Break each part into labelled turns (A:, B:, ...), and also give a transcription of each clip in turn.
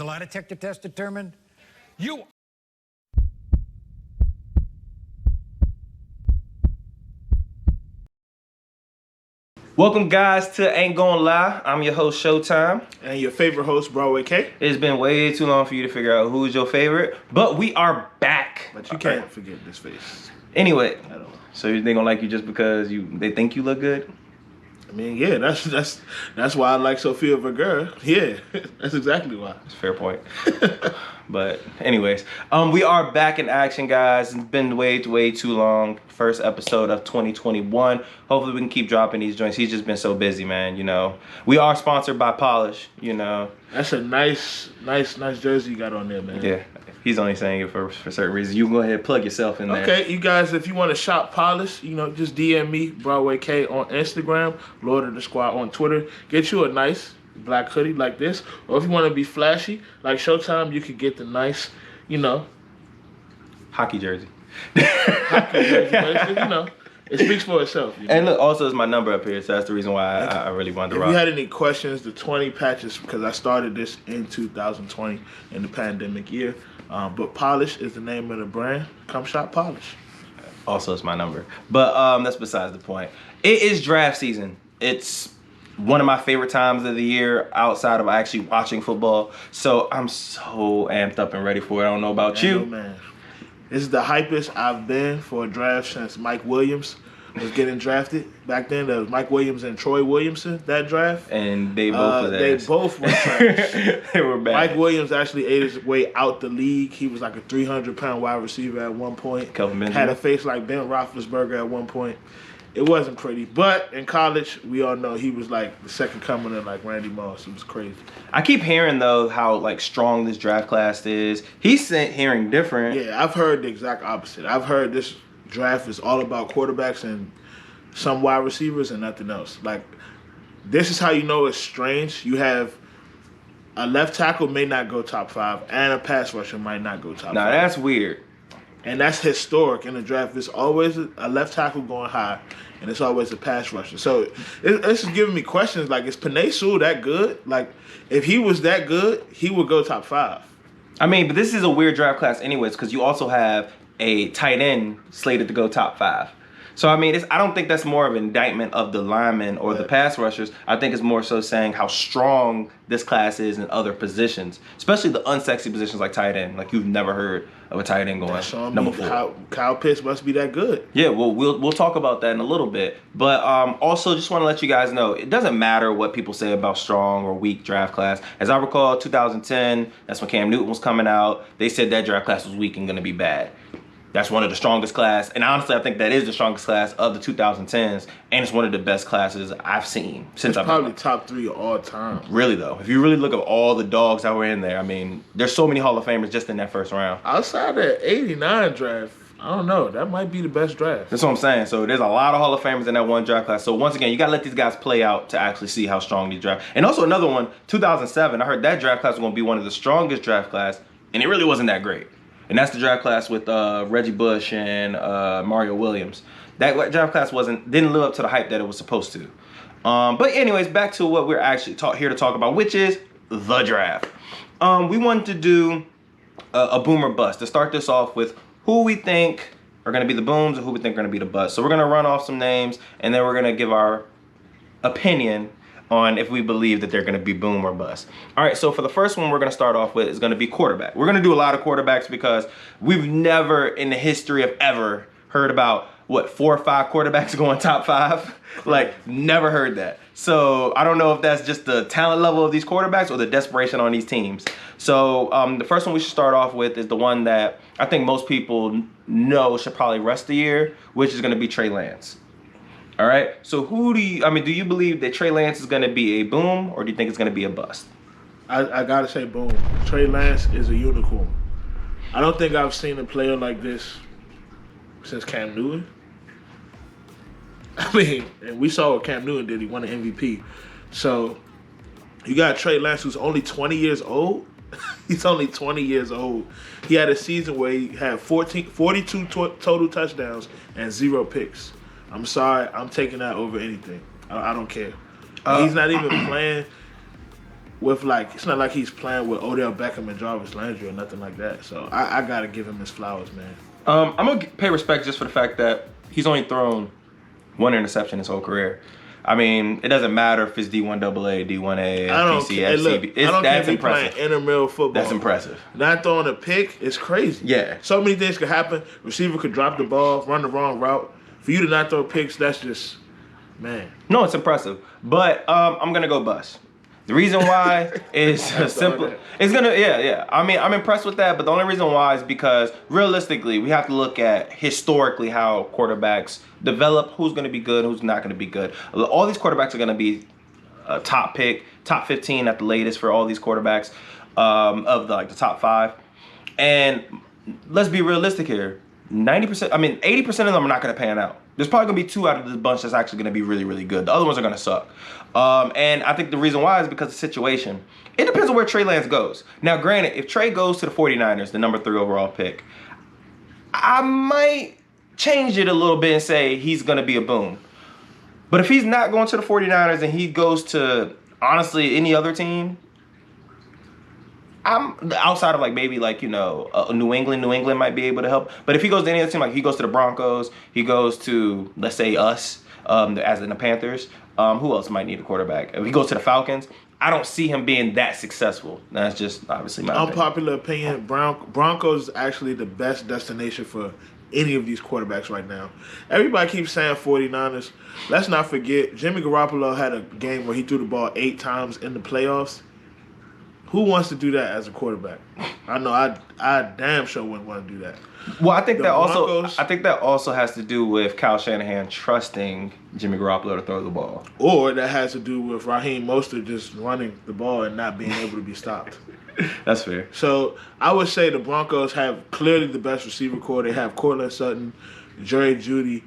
A: The lie detector test determined you.
B: Welcome, guys, to Ain't Gonna Lie. I'm your host, Showtime.
C: And your favorite host, Broadway K.
B: It's been way too long for you to figure out who's your favorite, but we are back.
C: But you can't forget this face.
B: Anyway,
C: I don't know.
B: so they gonna like you just because they think you look good?
C: I mean, yeah, that's why I like Sofia Vergara. Yeah, that's exactly why.
B: That's a fair point. But anyways, we are back in action, guys. It's been way too long. First episode of 2021. Hopefully we can keep dropping these joints. He's just been so busy, man. You know, we are sponsored by Polish. You know,
C: that's a nice jersey you got on there, man.
B: Yeah, he's only saying it for certain reasons. You can go ahead and plug yourself in there.
C: Okay, you guys, if you want to shop Polish, you know, just DM me, Broadway K on Instagram, Lord of the Squad on Twitter. Get you a nice black hoodie like this, or if you want to be flashy like Showtime, you could get the nice, you know,
B: hockey jersey.
C: But it's, you know, it speaks for itself. You know?
B: And look, also it's my number up here, so that's the reason why I really wanted to rock.
C: If you had any questions, the 20 patches, because I started this in 2020 in the pandemic year. But Polish is the name of the brand. Come shop Polish.
B: Also, it's my number. But that's besides the point. It is draft season. It's one of my favorite times of the year outside of actually watching football. So I'm so amped up and ready for it. I don't know about you.
C: Man. This is the hypest I've been for a draft since Mike Williams was getting drafted. Back then, there was Mike Williams and Troy Williamson, that draft.
B: And they both
C: They both were trash.
B: They were bad.
C: Mike Williams actually ate his way out the league. He was like a 300-pound wide receiver at one point. Had a face like Ben Roethlisberger at one point. It wasn't pretty. But in college, we all know he was like the second coming of like Randy Moss. It was crazy.
B: I keep hearing, though, how like strong this draft class is. He's hearing different.
C: Yeah, I've heard the exact opposite. I've heard this draft is all about quarterbacks and some wide receivers and nothing else. Like, this is how you know it's strange. You have a left tackle may not go top 5, and a pass rusher might not go top 5.
B: Now, that's weird.
C: And that's historic in the draft. It's always a left tackle going high, and it's always a pass rusher. So it's just giving me questions like, is Penei Sewell that good? Like, if he was that good, he would go top 5.
B: I mean, but this is a weird draft class anyways, because you also have a tight end slated to go top 5. So, I mean, I don't think that's more of an indictment of the linemen or the pass rushers. I think it's more so saying how strong this class is in other positions, especially the unsexy positions like tight end. Like, you've never heard of a tight end going number 4.
C: Kyle Pitts must be that good.
B: Yeah, well, we'll talk about that in a little bit. But also, just want to let you guys know, it doesn't matter what people say about strong or weak draft class. As I recall, 2010, that's when Cam Newton was coming out. They said that draft class was weak and going to be bad. That's one of the strongest class, and honestly, I think that is the strongest class of the 2010s, and it's one of the best classes I've seen since I've been.
C: Probably top 3 of all time.
B: Really though, if you really look at all the dogs that were in there, I mean, there's so many Hall of Famers just in that first round.
C: Outside that '89 draft, I don't know. That might be the best draft.
B: That's what I'm saying. So there's a lot of Hall of Famers in that one draft class. So once again, you gotta let these guys play out to actually see how strong these draft. And also another one, 2007. I heard that draft class was gonna be one of the strongest draft class, and it really wasn't that great. And that's the draft class with Reggie Bush and Mario Williams. That draft class didn't live up to the hype that it was supposed to. But anyways, back to what we're actually here to talk about, which is the draft. We wanted to do a boom or bust to start this off with who we think are going to be the booms and who we think are going to be the busts. So we're going to run off some names, and then we're going to give our opinion on if we believe that they're going to be boom or bust. All right, so for the first one we're going to start off with is going to be quarterback. We're going to do a lot of quarterbacks because we've never in the history of ever heard about, 4 or 5 quarterbacks going top 5? Like, never heard that. So I don't know if that's just the talent level of these quarterbacks or the desperation on these teams. So the first one we should start off with is the one that I think most people know should probably rest the year, which is going to be Trey Lance. All right, so do you believe that Trey Lance is going to be a boom, or do you think it's going to be a bust?
C: I got to say boom. Trey Lance is a unicorn. I don't think I've seen a player like this since Cam Newton. I mean, and we saw what Cam Newton did. He won an MVP. So you got Trey Lance, who's only 20 years old. He's only 20 years old. He had a season where he had 42 total touchdowns and 0 picks. I'm sorry, I'm taking that over anything. I don't care. He's not even playing. with like, it's not like he's playing with Odell Beckham and Jarvis Landry or nothing like that. So I gotta give him his flowers, man.
B: I'm gonna pay respect just for the fact that he's only thrown one interception his whole career. I mean, it doesn't matter if it's D1 AA, D1A, FBC, FCB. That's impressive.
C: Playing intramural football.
B: That's impressive.
C: Not throwing a pick is crazy.
B: Yeah.
C: So many things could happen. Receiver could drop the ball, run the wrong route. For you to not throw picks, that's just, man.
B: No, it's impressive. But I'm gonna go bust. The reason why is simple. It's gonna, yeah. I mean, I'm impressed with that, but the only reason why is because realistically, we have to look at historically how quarterbacks develop, who's gonna be good, who's not gonna be good. All these quarterbacks are gonna be a top pick, top 15 at the latest for all these quarterbacks of the top 5. And let's be realistic here. 90%, I mean, 80% of them are not gonna pan out. There's probably gonna be 2 out of this bunch that's actually gonna be really, really good. The other ones are gonna suck. And I think the reason why is because of the situation. It depends on where Trey Lance goes. Now, granted, if Trey goes to the 49ers, the number 3 overall pick, I might change it a little bit and say he's gonna be a boom. But if he's not going to the 49ers and he goes to, honestly, any other team, I'm outside of maybe New England. New England might be able to help. But if he goes to any other team, like he goes to the Broncos, he goes to, let's say, us, as in the Panthers, who else might need a quarterback? If he goes to the Falcons, I don't see him being that successful. That's just obviously my
C: unpopular opinion. Broncos is actually the best destination for any of these quarterbacks right now. Everybody keeps saying 49ers. Let's not forget, Jimmy Garoppolo had a game where he threw the ball 8 times in the playoffs. Who wants to do that as a quarterback? I know I damn sure wouldn't want to do that.
B: Well, I think that also has to do with Kyle Shanahan trusting Jimmy Garoppolo to throw the ball.
C: Or that has to do with Raheem Mostert just running the ball and not being able to be stopped.
B: That's fair.
C: So I would say the Broncos have clearly the best receiver core. They have Cortland Sutton, Jerry Jeudy,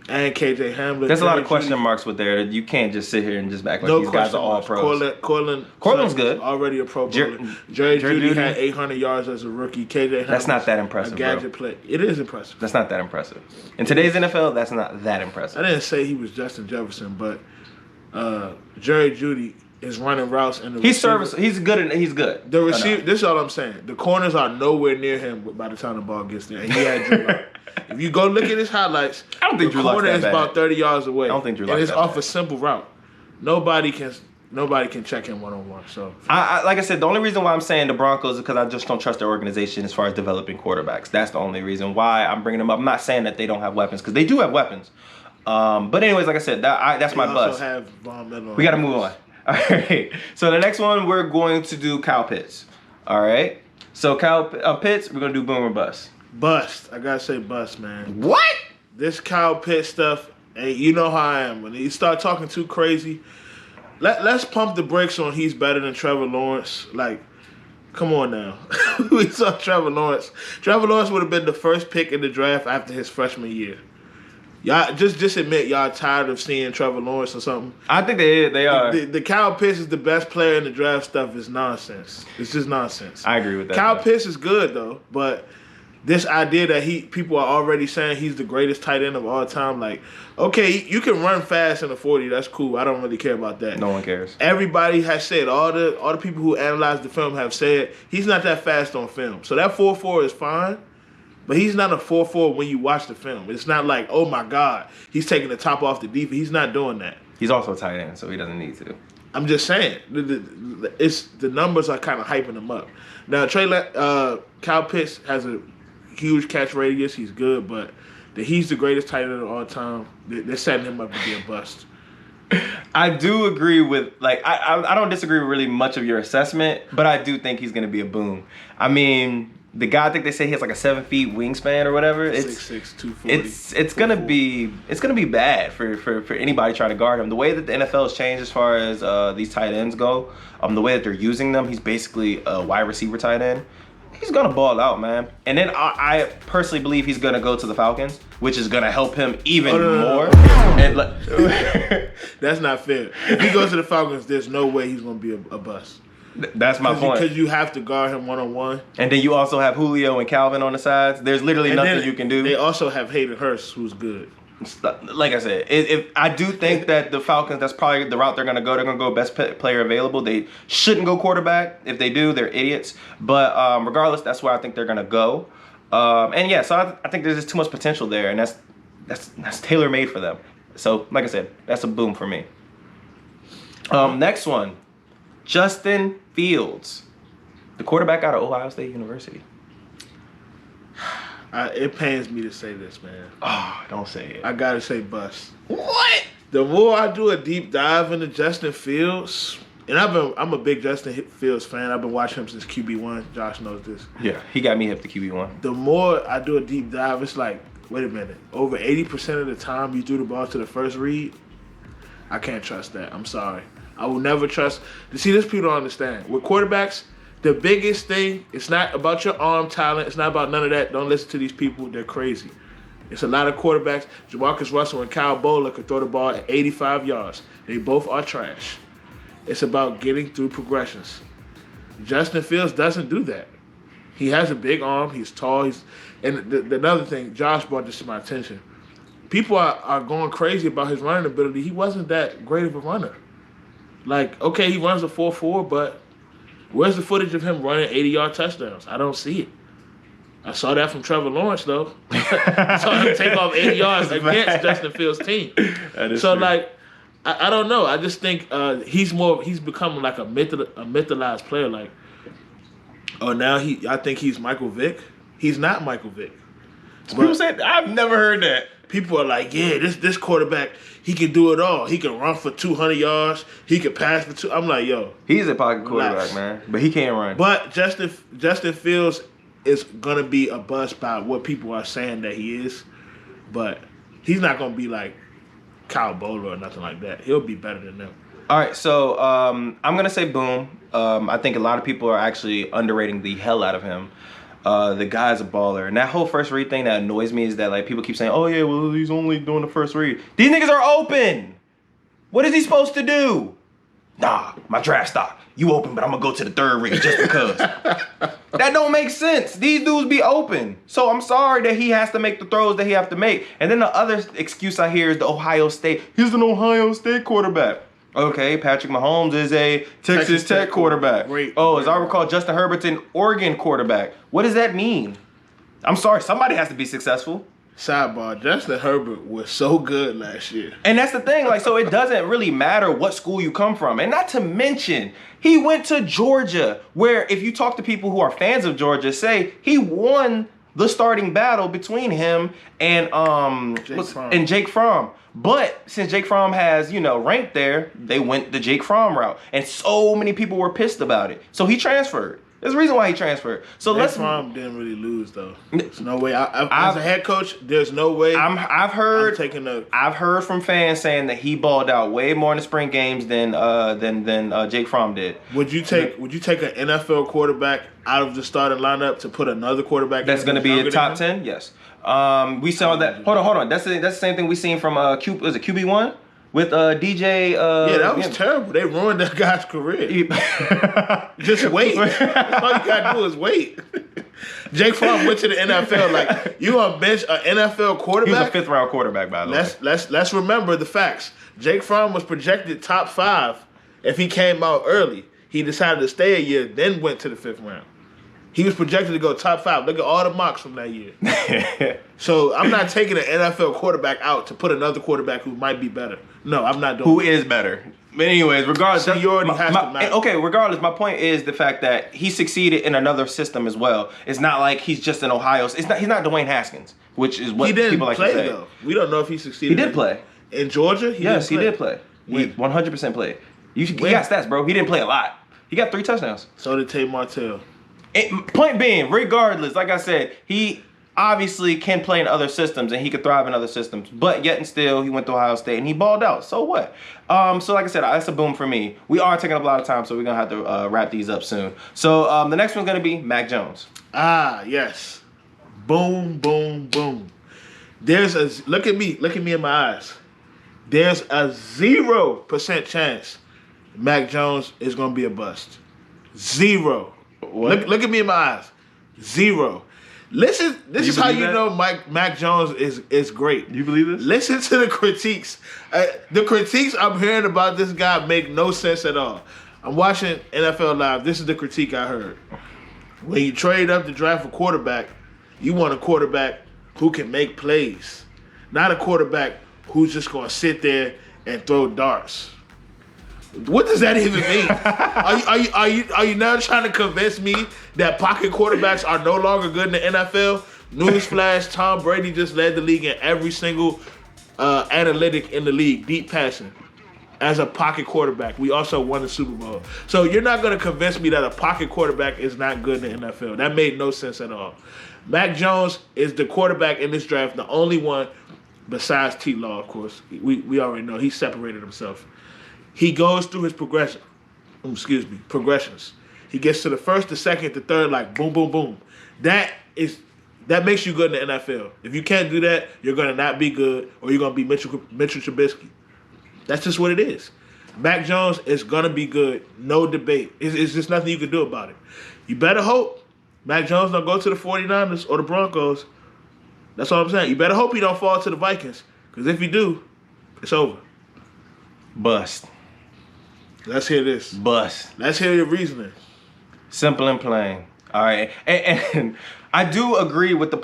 C: and KJ Hamler.
B: There's a lot of question marks with there. You can't just sit here and just act like these guys are all pros.
C: Cortland's
B: good.
C: Already a pro bowler. Jerry Jeudy had 800 yards as a rookie. KJ Hamler.
B: That's not that impressive,
C: a gadget play. It is impressive.
B: That's not that impressive. In today's NFL, that's not that impressive.
C: I didn't say he was Justin Jefferson, but Jerry Jeudy is running routes and
B: he's serviceable. He's good. He's good.
C: The receiver. This is all I'm saying. The corners are nowhere near him by the time the ball gets there. And he had Drew Lock. If you go look at his highlights,
B: I don't think
C: the corner is about 30 yards away.
B: I don't think Drew Lock's
C: and it's
B: that
C: off
B: bad.
C: a simple route. Nobody can check him one-on-one. So
B: I like I said, the only reason why I'm saying the Broncos is because I just don't trust their organization as far as developing quarterbacks. That's the only reason why I'm bringing them up. I'm not saying that they don't have weapons because they do have weapons. But anyways, like I said, that's my buzz. We got to move on. All right. So the next one, we're going to do Kyle Pitts. All right. So Kyle Pitts, we're going to do boom or bust.
C: Bust. I got to say bust, man.
B: What?
C: This Kyle Pitts stuff, and you know how I am. When you start talking too crazy, let's pump the brakes on he's better than Trevor Lawrence. Like, come on now. We saw Trevor Lawrence. Trevor Lawrence would have been the first pick in the draft after his freshman year. Y'all just admit y'all tired of seeing Trevor Lawrence or something.
B: I think they are.
C: The Kyle Pitts is the best player in the draft stuff is nonsense. It's just nonsense.
B: I agree with that.
C: Kyle Pitts is good though, but this idea that people are already saying he's the greatest tight end of all time, like, okay, you can run fast in a 40, that's cool. I don't really care about that.
B: No one cares.
C: Everybody has said, all the people who analyze the film have said he's not that fast on film. So that 4.4 is fine. But he's not a 4.4 when you watch the film. It's not like, oh my God, he's taking the top off the defense. He's not doing that.
B: He's also a tight end, so he doesn't need to.
C: I'm just saying, the numbers are kind of hyping him up. Now, Kyle Pitts has a huge catch radius. He's good, but he's the greatest tight end of all time. They're setting him up to be a bust.
B: I do agree with, I don't disagree with really much of your assessment, but I do think he's going to be a boom. I mean, the guy, I think they say he has like a 7 feet wingspan or whatever.
C: 6'6", 240.
B: It's gonna be bad for anybody trying to guard him. The way that the NFL has changed as far as these tight ends go, the way that they're using them, he's basically a wide receiver tight end. He's gonna ball out, man. And then I personally believe he's gonna go to the Falcons, which is gonna help him even more. And
C: that's not fair. If he goes to the Falcons, there's no way he's gonna be a bust.
B: That's my point.
C: Because you have to guard him one-on-one.
B: And then you also have Julio and Calvin on the sides. There's literally nothing you can do.
C: They also have Hayden Hurst, who's good.
B: like I said, if I do think that the Falcons, that's probably the route they're going to go. They're going to go best player available. They shouldn't go quarterback. If they do, they're idiots. But regardless, that's where I think they're going to go. And yeah, so I think there's just too much potential there, and that's tailor made for them. So like I said, that's a boom for me. Next one, Justin Fields, the quarterback out of Ohio State University.
C: It pains me to say this, man.
B: Oh, don't say it.
C: I gotta say bust.
B: What?
C: The more I do a deep dive into Justin Fields, and I'm a big Justin Fields fan. I've been watching him since QB1. Josh knows this.
B: Yeah, he got me hip to QB1.
C: The more I do a deep dive, it's like, wait a minute. Over 80% of the time you threw the ball to the first read, I can't trust that. I'm sorry. I will never trust. See, this people don't understand. With quarterbacks, the biggest thing, it's not about your arm talent. It's not about none of that. Don't listen to these people. They're crazy. It's a lot of quarterbacks. Jamarcus Russell and Kyle Bowler could throw the ball at 85 yards. They both are trash. It's about getting through progressions. Justin Fields doesn't do that. He has a big arm. He's tall. And another thing, Josh brought this to my attention. People are going crazy about his running ability. He wasn't that great of a runner. Like, okay, he runs a 4.4, but where's the footage of him running 80-yard touchdowns? I don't see it. I saw that from Trevor Lawrence, though. I saw him take off 80 yards against Justin Fields' team. So, true. Like, I don't know. I just think he's become like a mythologized player. Like, oh, now I think he's Michael Vick. He's not Michael Vick.
B: People say, I've never heard that.
C: People are like, yeah, this quarterback, he can do it all. He can run for 200 yards. He can pass for two. I'm like, yo.
B: He's a pocket quarterback, man. But he can't run.
C: But Justin Fields is going to be a bust by what people are saying that he is. But he's not going to be like Kyle Bowler or nothing like that. He'll be better than them.
B: All right, so I'm going to say boom. I think a lot of people are actually underrating the hell out of him. The guy's a baller. And that whole first read thing that annoys me is that like people keep saying, oh yeah, well he's only doing the first read. These niggas are open. What is he supposed to do? Nah, my draft stock. You open, but I'm gonna go to the third read just because. That don't make sense. These dudes be open. So I'm sorry that he has to make the throws that he have to make. And then the other excuse I hear is the Ohio State. He's an Ohio State quarterback. Okay, Patrick Mahomes is a Texas Tech quarterback. Great. As I recall, Justin Herbert's an Oregon quarterback. What does that mean? I'm sorry, somebody has to be successful.
C: Sidebar, Justin Herbert was so good last year.
B: And that's the thing, like, so it doesn't really matter what school you come from. And not to mention, he went to Georgia, where if you talk to people who are fans of Georgia, say he won the starting battle between him and Jake Fromm. But since Jake Fromm has, ranked there, they went the Jake Fromm route. And so many people were pissed about it. So he transferred. There's a reason why he transferred. So
C: Jake Fromm didn't really lose, though. There's no way. As a head coach, there's no way.
B: I've heard from fans saying that he balled out way more in the spring games than Jake Fromm did.
C: Would you take an NFL quarterback out of the starting lineup to put another quarterback
B: that's going to be a top 10? Yes. We saw that. Hold on. That's the same thing we seen from was it QB1 with DJ?
C: Yeah, that was terrible. They ruined that guy's career. Just wait. That's all you gotta do is wait. Jake Fromm went to the NFL. Like, you gonna bench an NFL quarterback?
B: He was a 5th round quarterback, by the way.
C: Let's remember the facts. Jake Fromm was projected top 5 if he came out early. He decided to stay a year, then went to the 5th round. He was projected to go top 5. Look at all the mocks from that year. So I'm not taking an NFL quarterback out to put another quarterback who might be better. No, I'm not doing
B: Who is better? But anyways, regardless,
C: seniority has to matter.
B: Okay, regardless, my point is the fact that he succeeded in another system as well. It's not like he's just in Ohio. He's not Dwayne Haskins, which is what people like to say.
C: He didn't play, though. We don't know if he succeeded.
B: He did play.
C: In Georgia?
B: He did play. He 100% played. He got stats, bro. He didn't play a lot. He got 3 touchdowns.
C: So did Tay Martell.
B: Point being, regardless, like I said, he obviously can play in other systems and he could thrive in other systems, but yet and still he went to Ohio State and he balled out. So what? So like I said, that's a boom for me. We are taking up a lot of time, so we're gonna have to wrap these up soon. So the next one's gonna be Mac Jones.
C: Ah, yes. Boom, boom, boom. Look at me in my eyes. There's a 0% chance Mac Jones is gonna be a bust. 0.
B: What?
C: Look at me in my eyes. 0. Listen, this is how
B: believe
C: you
B: that?
C: know Mac Jones is great.
B: You believe this?
C: Listen to the critiques. The critiques I'm hearing about this guy make no sense at all. I'm watching NFL Live. This is the critique I heard. When you trade up to draft a quarterback, you want a quarterback who can make plays, not a quarterback who's just going to sit there and throw darts. What does that even mean? Are you now trying to convince me that pocket quarterbacks are no longer good in the NFL? Newsflash: Tom Brady just led the league in every single analytic in the league, deep passing, as a pocket quarterback. We also won the Super Bowl. So you're not going to convince me that a pocket quarterback is not good in the NFL. That made no sense at all. Mac Jones is the quarterback in this draft, the only one besides T. Law, of course. We already know he separated himself. He goes through his progressions. He gets to the first, the second, the third, like boom, boom, boom. That makes you good in the NFL. If you can't do that, you're gonna not be good, or you're gonna be Mitchell Trubisky. That's just what it is. Mac Jones is gonna be good, no debate. It's just nothing you can do about it. You better hope Mac Jones don't go to the 49ers or the Broncos. That's all I'm saying. You better hope he don't fall to the Vikings, because if you do, it's over.
B: Bust.
C: Let's hear this.
B: Bust.
C: Let's hear your reasoning.
B: Simple and plain. All right, and I do agree with the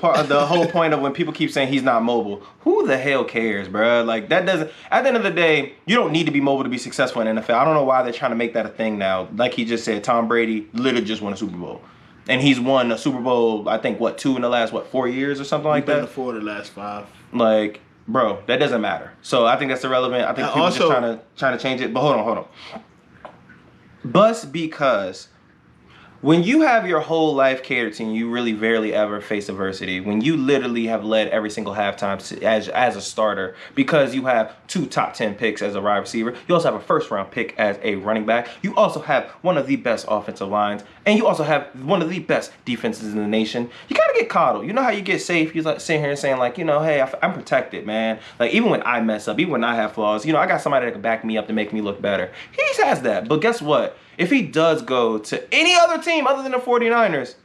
B: whole point of when people keep saying he's not mobile. Who the hell cares, bro? Like that doesn't. At the end of the day, you don't need to be mobile to be successful in NFL. I don't know why they're trying to make that a thing now. Like he just said, Tom Brady literally just won a Super Bowl, and he's won a Super Bowl. I think 2 in the last 4 years or something like that.
C: Been to 4 of the last 5.
B: Like, bro, that doesn't matter. So I think that's irrelevant. I think people
C: also,
B: just trying to change it. But hold on. Bust because when you have your whole life catered to you really rarely ever face adversity. When you literally have led every single halftime as a starter because you have 2 top 10 picks as a wide receiver. You also have a first round pick as a running back. You also have one of the best offensive lines. And you also have one of the best defenses in the nation. You gotta get coddled. You know how you get safe? You're like sitting here and saying like, hey, I'm protected, man. Like even when I mess up, even when I have flaws, I got somebody that can back me up to make me look better. He has that. But guess what? If he does go to any other team other than the 49ers,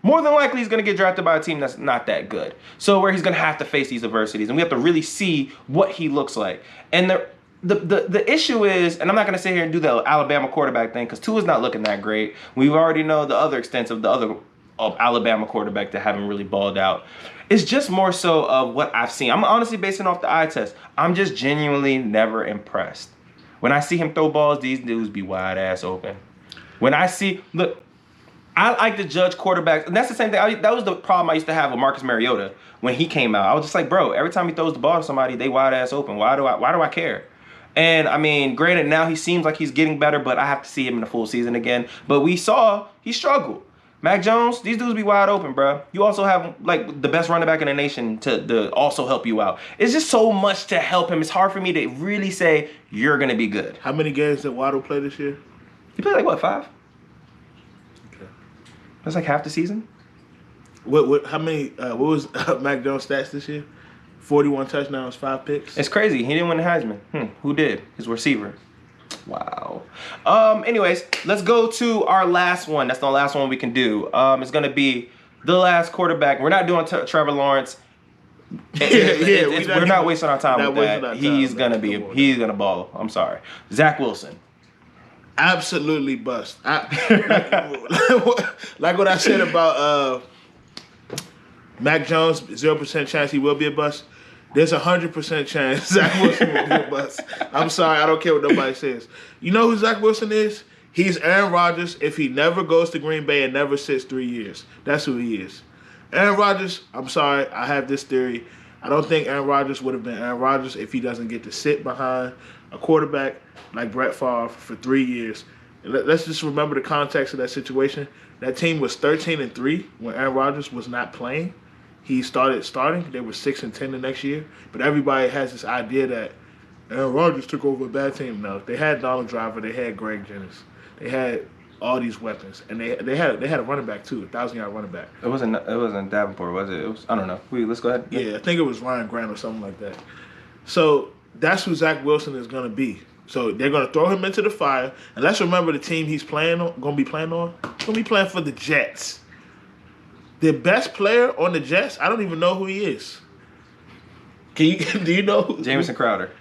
B: more than likely he's going to get drafted by a team that's not that good. So where he's going to have to face these adversities. And we have to really see what he looks like. And the issue is, and I'm not going to sit here and do the Alabama quarterback thing because Tua's not looking that great. We already know the other extents of Alabama quarterback that haven't really balled out. It's just more so of what I've seen. I'm honestly basing off the eye test. I'm just genuinely never impressed. When I see him throw balls, these dudes be wide ass open. When I see, look, I like to judge quarterbacks, and that's the same thing. That was the problem I used to have with Marcus Mariota when he came out. I was just like, bro, every time he throws the ball to somebody, they wide ass open. Why do I care? And I mean, granted, now he seems like he's getting better, but I have to see him in the full season again. But we saw he struggled. Mac Jones, these dudes be wide open, bro. You also have like the best running back in the nation to also help you out. It's just so much to help him. It's hard for me to really say you're gonna be good.
C: How many games did Waddle play this year?
B: He played like 5?
C: Okay.
B: That's like half the season.
C: What? How many? What was Mac Jones' stats this year? 41 touchdowns, 5 picks.
B: It's crazy. He didn't win the Heisman. Who did? His receiver. Wow. Anyways, let's go to our last one. That's the last one we can do. It's gonna be the last quarterback. We're not doing Trevor Lawrence. We're not wasting our time with that. He's gonna ball. I'm sorry. Zach Wilson.
C: Absolutely bust. Like what I said about Mac Jones, 0% chance he will be a bust. There's 100% chance Zach Wilson will be a bust. I'm sorry, I don't care what nobody says. You know who Zach Wilson is? He's Aaron Rodgers if he never goes to Green Bay and never sits 3 years. That's who he is. Aaron Rodgers, I'm sorry, I have this theory. I don't think Aaron Rodgers would have been Aaron Rodgers if he doesn't get to sit behind a quarterback like Brett Favre for 3 years. Let's just remember the context of that situation. That team was 13-3 when Aaron Rodgers was not playing. He started starting. They were 6-10 the next year. But everybody has this idea that Aaron Rodgers took over a bad team. No, they had Donald Driver. They had Greg Jennings. They had all these weapons, and they had a running back too, 1,000-yard running back.
B: It wasn't Davenport, was it? It was. I don't know. Let's go ahead.
C: Yeah, I think it was Ryan Grant or something like that. So that's who Zach Wilson is going to be. So they're going to throw him into the fire, and let's remember the team he's going to be playing on. He's going to be playing for the Jets. the best player on the Jets, I don't even know who he is. Do you know who?
B: Jamison Crowder.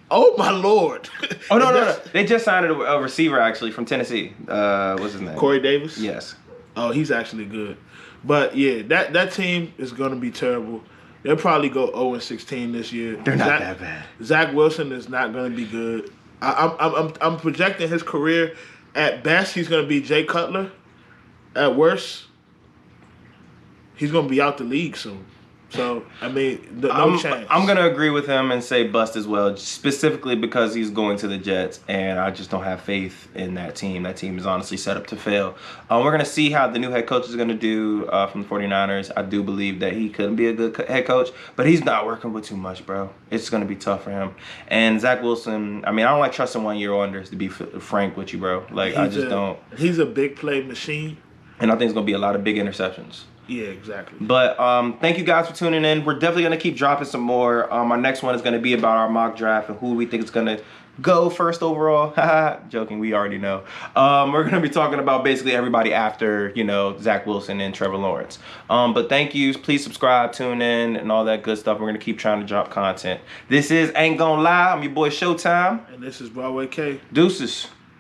C: Oh my Lord!
B: Oh no. They just signed a receiver actually from Tennessee. What's his name?
C: Corey Davis.
B: Yes.
C: Oh, he's actually good. But yeah, that team is gonna be terrible. They'll probably go 0-16 this year.
B: They're not that bad.
C: Zach Wilson is not gonna be good. I'm projecting his career. At best, he's gonna be Jay Cutler. At worst, he's gonna be out the league soon. So no chance.
B: I'm gonna agree with him and say bust as well, specifically because he's going to the Jets, and I just don't have faith in that team. That team is honestly set up to fail. We're gonna see how the new head coach is gonna do from the 49ers. I do believe that he could be a good head coach, but he's not working with too much, bro. It's gonna be tough for him. And Zach Wilson, I mean, I don't like trusting 1 year wonders, to be frank with you, bro. Like I just don't.
C: He's a big play machine,
B: and I think it's gonna be a lot of big interceptions.
C: Yeah, exactly.
B: But thank you guys for tuning in. We're definitely going to keep dropping some more. Our next one is going to be about our mock draft and who we think is going to go first overall. Joking, we already know. We're going to be talking about basically everybody after, Zach Wilson and Trevor Lawrence. But thank you. Please subscribe, tune in, and all that good stuff. We're going to keep trying to drop content. This is Ain't Gonna Lie. I'm your boy Showtime.
C: And this is Broadway K.
B: Deuces.